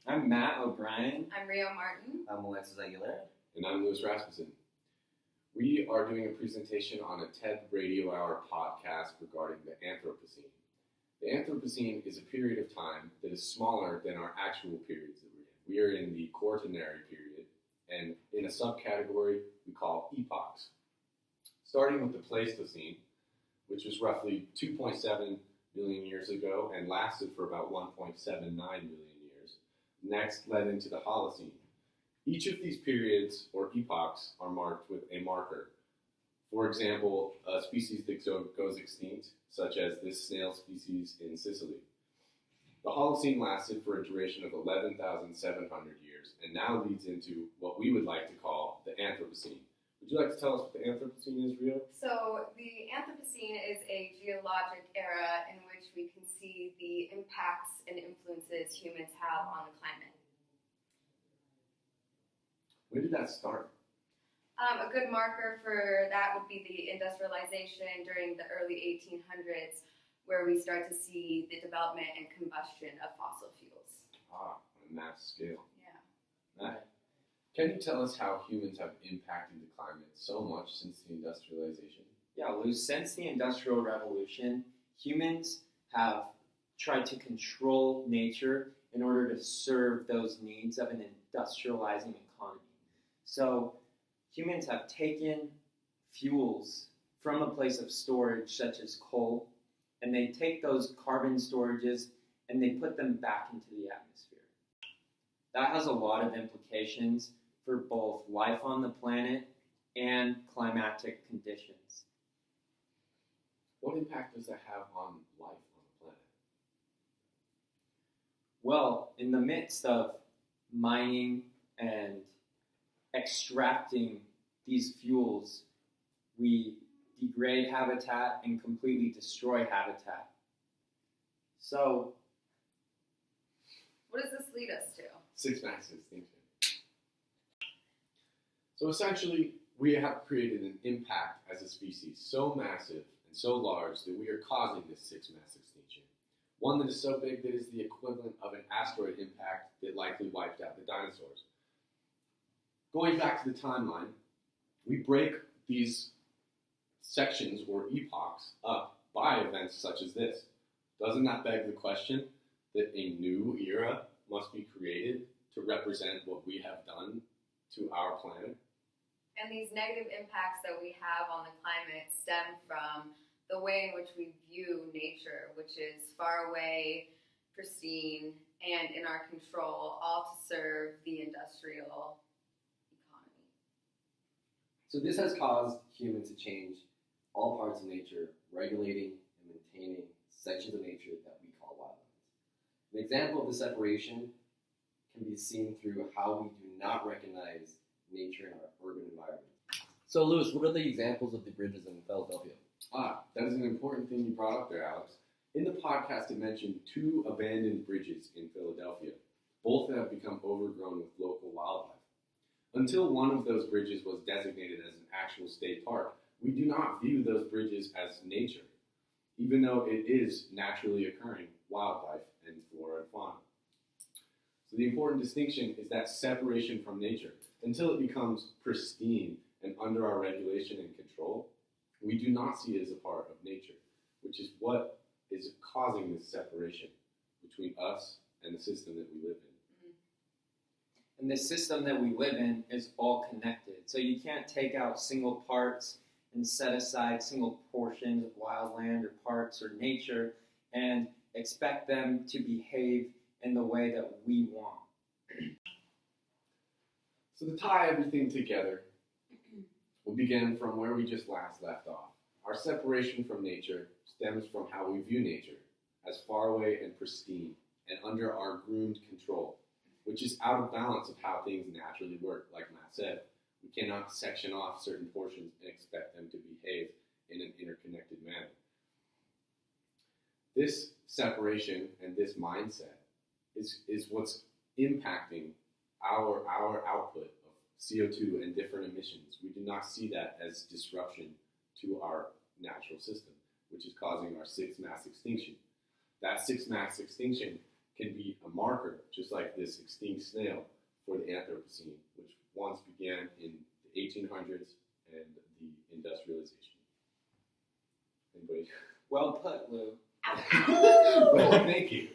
I'm Matt O'Brien. I'm Rio Martin. I'm Alexis Aguilera. And I'm Louis Rasmussen. We are doing a presentation on a TED Radio Hour podcast regarding the Anthropocene. The Anthropocene is a period of time that is smaller than our actual periods that we're in. We are in the Quaternary period, and in a subcategory we call epochs. Starting with the Pleistocene, which was roughly 2.7 million years ago and lasted for about 1.79 million years. Next led into the Holocene. Each of these periods or epochs are marked with a marker. For example, a species that goes extinct, such as this snail species in Sicily. The Holocene lasted for a duration of 11,700 years and now leads into what we would like to call the Anthropocene. Would you like to tell us what the Anthropocene is, Rio? So the Anthropocene is a geologic era in which we can see the impacts and influences humans have on the climate. When did that start? A good marker for that would be the industrialization during the early 1800s, where we start to see the development and combustion of fossil fuels. On a mass scale. Yeah. Matt, can you tell us how humans have impacted the climate so much since the industrialization? Yeah, Lou, since the Industrial Revolution, humans have tried to control nature in order to serve those needs of an industrializing economy. So humans have taken fuels from a place of storage such as coal, and they take those carbon storages and they put them back into the atmosphere. That has a lot of implications for both life on the planet and climatic conditions. What impact does that have on life on the planet? Well, in the midst of mining and extracting these fuels, we degrade habitat and completely destroy habitat. So, What does this lead us to? Six mass extinction. So essentially, we have created an impact as a species so massive and so large that we are causing this six mass extinction. One that is so big that is the equivalent of an asteroid impact that likely wiped out the dinosaurs. Going back to the timeline, we break these sections or epochs up by events such as this. Doesn't that beg the question that a new era must be created to represent what we have done to our planet? And these negative impacts that we have on the climate stem from the way in which we view nature, which is far away, pristine, and in our control, all to serve the industrial economy. So this has caused humans to change all parts of nature, regulating and maintaining sections of nature that we call wildlands. An example of the separation can be seen through how we do not recognize nature in our urban environment. So Louis, what are the examples of the bridges in Philadelphia? That is an important thing you brought up there, Alex. In the podcast, it mentioned 2 abandoned bridges in Philadelphia. Both have become overgrown with local wildlife. Until one of those bridges was designated as an actual state park, we do not view those bridges as nature, even though it is naturally occurring wildlife and flora and fauna. So the important distinction is that separation from nature. Until it becomes pristine and under our regulation and control, we do not see it as a part of nature, which is what is causing this separation between us and the system that we live in. And the system that we live in is all connected. So you can't take out single parts and set aside single portions of wildland or parks or nature and expect them to behave in the way that we want. So to tie everything together, we'll begin from where we just last left off. Our separation from nature stems from how we view nature, as far away and pristine, and under our groomed control, which is out of balance of how things naturally work, like Matt said. We cannot section off certain portions and expect them to behave in an interconnected manner. This separation and this mindset is what's impacting our output of CO2 and different emissions. We do not see that as disruption to our natural system, which is causing our sixth mass extinction. That sixth mass extinction can be a marker, just like this extinct snail, for the Anthropocene, which once began in the 1800s and the industrialization. Anybody? Well put, Lou. Well, thank you.